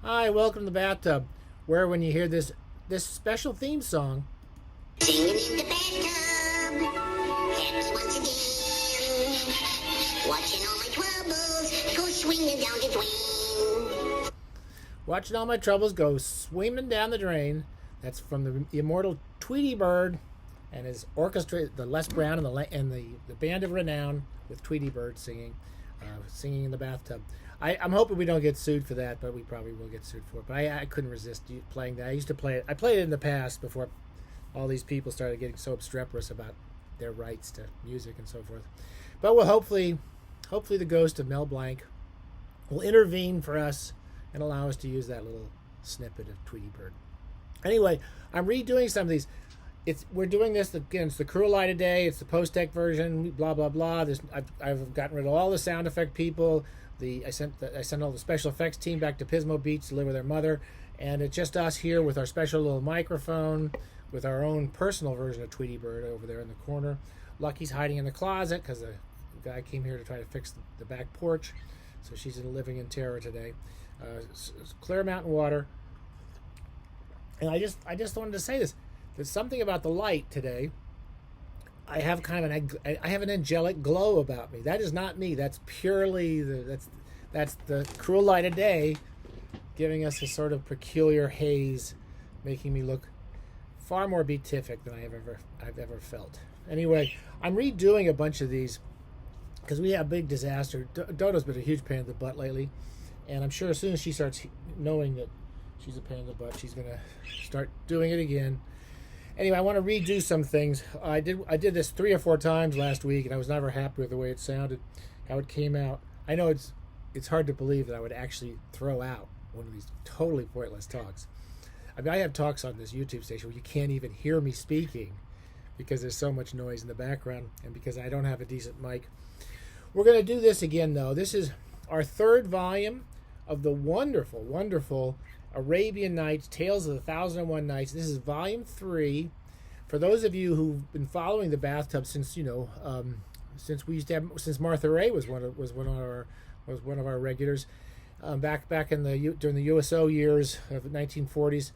Hi, welcome to the Bathtub, where when you hear this special theme song, Singing in the bathtub, happy once again. Watching all my troubles go swinging down the drain. watching all my troubles go swimming down the drain. That's from the immortal Tweety Bird and his orchestra, the Les Brown and the Band of Renown with Tweety Bird singing in the bathtub. I'm hoping we don't get sued for that, but we probably will get sued for it. But I couldn't resist playing that. I used to play it. I played it in the past before all these people started getting so obstreperous about their rights to music and so forth. But we'll hopefully the ghost of Mel Blanc will intervene for us and allow us to use that little snippet of Tweety Bird. Anyway, I'm redoing some of these. We're doing this again. It's the Cruel Light of Day. It's the post-tech version. Blah blah blah. I've gotten rid of all the sound effect people. I sent all the special effects team back to Pismo Beach to live with their mother, and it's just us here with our special little microphone, with our own personal version of Tweety Bird over there in the corner. Lucky's hiding in the closet because the guy came here to try to fix the back porch, so she's living in terror today. Clear mountain water, and I just wanted to say this. There's something about the light today. I have an angelic glow about me. That is not me. That's purely that's the cruel light of day, giving us a sort of peculiar haze, making me look far more beatific than I've ever felt. Anyway, I'm redoing a bunch of these because we have a big disaster. Dodo's been a huge pain in the butt lately, and I'm sure as soon as she starts knowing that she's a pain in the butt, she's gonna start doing it again. Anyway, I want to redo some things. I did this 3 or 4 times last week, and I was never happy with the way it sounded, how it came out. I know it's hard to believe that I would actually throw out one of these totally pointless talks. I mean, I have talks on this YouTube station where you can't even hear me speaking because there's so much noise in the background and because I don't have a decent mic. We're going to do this again, though. This is our 3rd volume of the wonderful, wonderful Arabian Nights, Tales of the 1001 Nights. This is volume 3. For those of you who've been following the Bathtub since since Martha Ray was one of our regulars, back in during the USO years of the 1940s,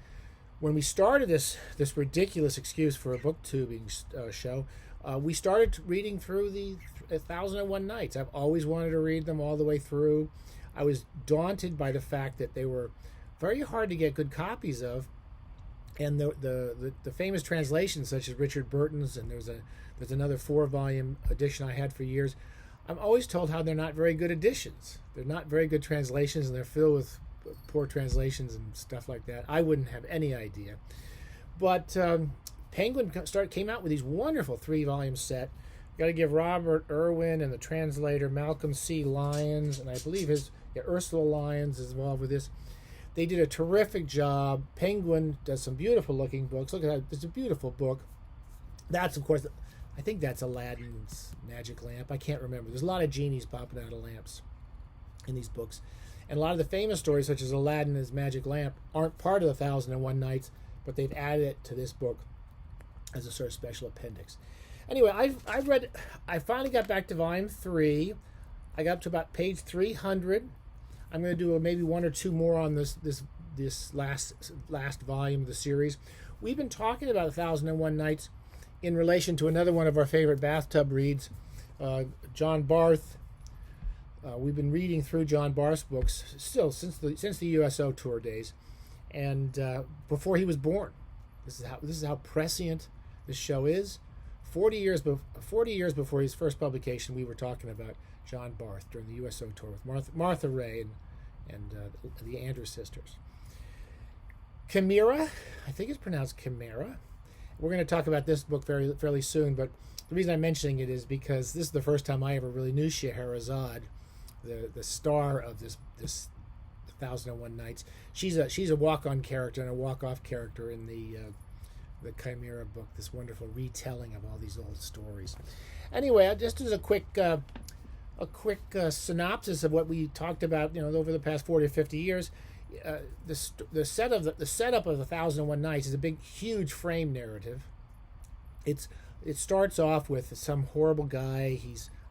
when we started this ridiculous excuse for a booktubing show, we started reading through the 1001 Nights. I've always wanted to read them all the way through. I was daunted by the fact that they were very hard to get good copies of, and the famous translations such as Richard Burton's, and there's another 4-volume edition I had for years. I'm always told how they're not very good editions. They're not very good translations, and they're filled with poor translations and stuff like that. I wouldn't have any idea. But Penguin came out with these wonderful 3-volume set. Got to give Robert Irwin and the translator Malcolm C. Lyons, and I believe Ursula Lyons is involved with this. They did a terrific job. Penguin does some beautiful looking books. Look at that. It's a beautiful book. That's, of course, I think that's Aladdin's magic lamp. I can't remember. There's a lot of genies popping out of lamps in these books. And a lot of the famous stories, such as Aladdin and his magic lamp, aren't part of the 1001 Nights, but they've added it to this book as a sort of special appendix. Anyway, I finally got back to volume 3. I got up to about page 300. I'm going to do maybe 1 or 2 more on this last volume of the series. We've been talking about 1001 Nights in relation to another one of our favorite bathtub reads, John Barth. We've been reading through John Barth's books still since the USO tour days, and before he was born. This is how prescient this show is. 40 years before his first publication, we were talking about John Barth during the USO tour with Martha Ray and the Andrews sisters. Chimera, I think it's pronounced Chimera. We're going to talk about this book fairly soon, but the reason I'm mentioning it is because this is the first time I ever really knew Scheherazade, the star of this 1001 Nights. She's a walk-on character and a walk-off character in the Chimera book, this wonderful retelling of all these old stories. Anyway, just as a quick synopsis of what we talked about, over the past 40 or 50 years. The setup of the 1001 Nights is a big, huge frame narrative. It starts off with some horrible guy.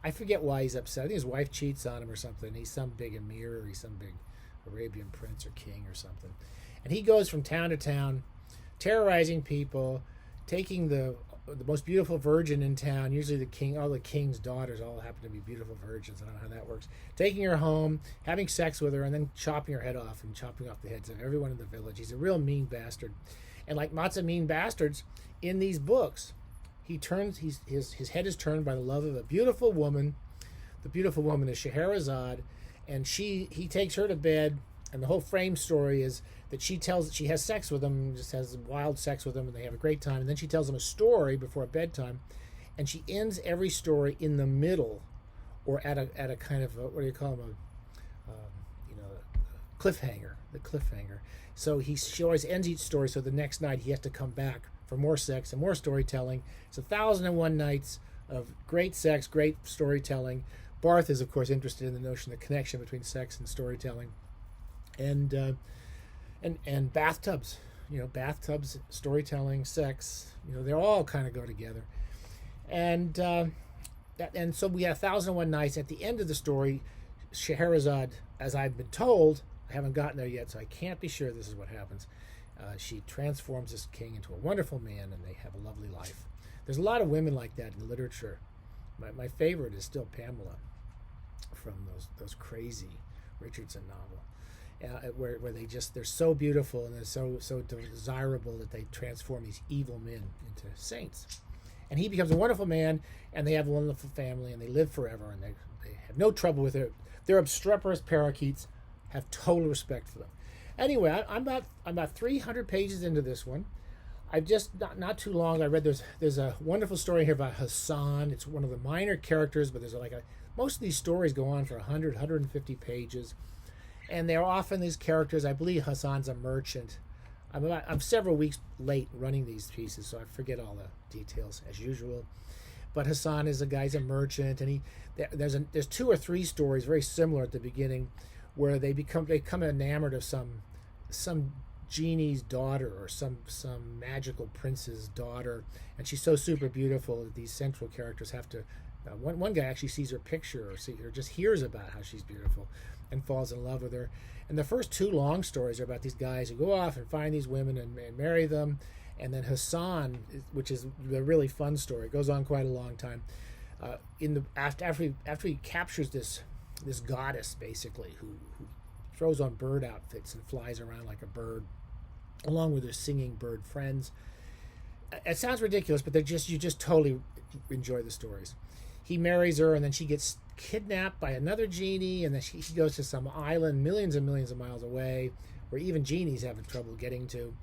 I forget why he's upset. I think his wife cheats on him or something. He's some big emir. He's some big, Arabian prince or king or something. And he goes from town to town, terrorizing people, taking the most beautiful virgin in town, usually the king, all the king's daughters all happen to be beautiful virgins. I don't know how that works. Taking her home, having sex with her, and then chopping her head off and chopping off the heads of everyone in the village. He's a real mean bastard. And like lots of mean bastards in these books, his head is turned by the love of a beautiful woman. The beautiful woman is Scheherazade, and he takes her to bed, and the whole frame story is that she has sex with him, just has wild sex with him, and they have a great time. And then she tells him a story before bedtime, and she ends every story in the middle, or at a kind of what do you call them, a cliffhanger, the cliffhanger. So she always ends each story, so the next night he has to come back for more sex and more storytelling. It's 1,001 nights of great sex, great storytelling. Barth is, of course, interested in the notion of the connection between sex and storytelling. And bathtubs, bathtubs, storytelling, sex, they all kind of go together. And so we have 1,001 Nights. At the end of the story, Scheherazade, as I've been told, I haven't gotten there yet, so I can't be sure this is what happens. She transforms this king into a wonderful man, and they have a lovely life. There's a lot of women like that in literature. My favorite is still Pamela, from those crazy Richardson novel. Where they're so beautiful and they're so desirable that they transform these evil men into saints. And he becomes a wonderful man, and they have a wonderful family, and they live forever, and they have no trouble with it. Their obstreperous parakeets have total respect for them. Anyway, I'm about 300 pages into this one. I've just not too long. I read there's a wonderful story here about Hassan. It's one of the minor characters, but there's most of these stories go on for 150 pages. And they're often these characters. I believe Hassan's a merchant. I'm several weeks late running these pieces, so I forget all the details as usual. But Hassan is he's a merchant, and there's 2 or 3 stories very similar at the beginning, where they become enamored of some genie's daughter or some magical prince's daughter, and she's so super beautiful that these central characters have to. One guy actually sees her picture or just hears about how she's beautiful and falls in love with her. And the first 2 long stories are about these guys who go off and find these women and marry them. And then Hassan, which is the really fun story, goes on quite a long time. After he captures this goddess, basically, who throws on bird outfits and flies around like a bird, along with her singing bird friends. It sounds ridiculous, but you just totally enjoy the stories. He marries her, and then she gets kidnapped by another genie, and then he goes to some island millions and millions of miles away, where even genies have trouble getting to.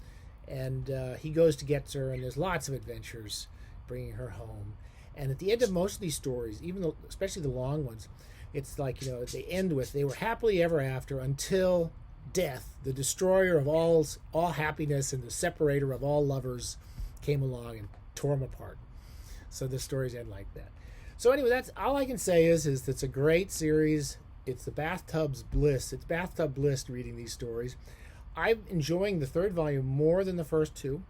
And he goes to get her, and there's lots of adventures bringing her home. And at the end of most of these stories, especially the long ones, it's like, they end with, they were happily ever after until death, the destroyer of all happiness and the separator of all lovers, came along and tore them apart. So the stories end like that. So anyway, that's all I can say is it's a great series. It's the Bathtub's bliss. It's Bathtub bliss reading these stories. I'm enjoying the 3rd volume more than the first 2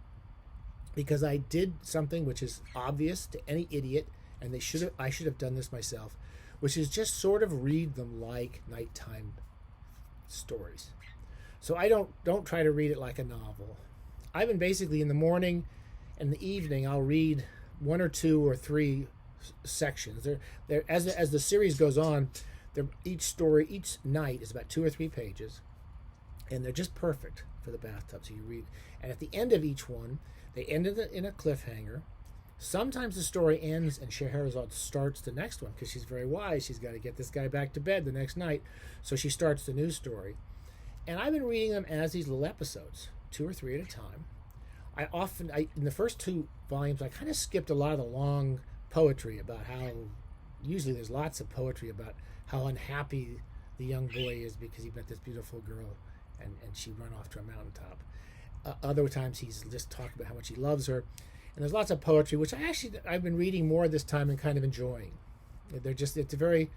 because I did something which is obvious to any idiot, and I should have done this myself, which is just sort of read them like nighttime stories. So I don't try to read it like a novel. I've been basically in the morning and the evening I'll read 1 or 2 or 3 sections. As the series goes on, each night is about 2 or 3 pages, and they're just perfect for the bathtub. So you read, and at the end of each one, they end in a cliffhanger. Sometimes the story ends and Scheherazade starts the next one because she's very wise. She's got to get this guy back to bed the next night, so she starts the new story. And I've been reading them as these little episodes, 2 or 3 at a time. In the first 2 volumes, I kind of skipped a lot of the long poetry about how, usually there's lots of poetry about how unhappy the young boy is because he met this beautiful girl and she run off to a mountaintop. Other times he's just talking about how much he loves her. And there's lots of poetry, which I've been reading more this time and kind of enjoying. It's a very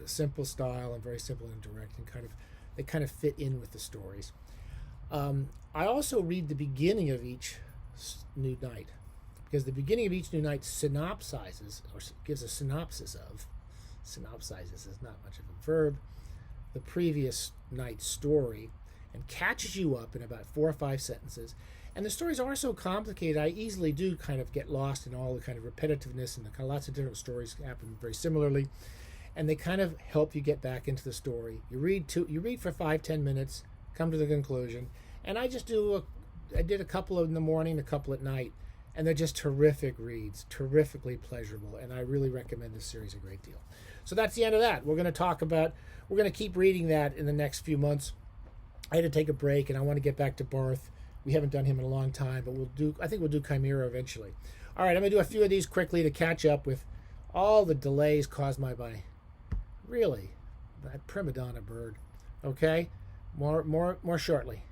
simple style and very simple and direct, and they kind of fit in with the stories. I also read the beginning of each new night, because the beginning of each new night synopsizes, or gives a synopsis of. Synopsizes is not much of a verb. the previous night's story and catches you up in about 4 or 5 sentences. And the stories are so complicated, I easily do kind of get lost in all the kind of repetitiveness, and the kind of lots of different stories happen very similarly. And they kind of help you get back into the story. You read for 5-10 minutes, come to the conclusion. And I did a couple in the morning, a couple at night, and they're just terrific reads, terrifically pleasurable, and I really recommend this series a great deal. So that's the end of that. We're going to keep reading that in the next few months. I had to take a break, and I want to get back to Barth. We haven't done him in a long time, but I think we'll do Chimera eventually. All right, I'm going to do a few of these quickly to catch up with all the delays caused by really that prima donna bird. Okay, more shortly.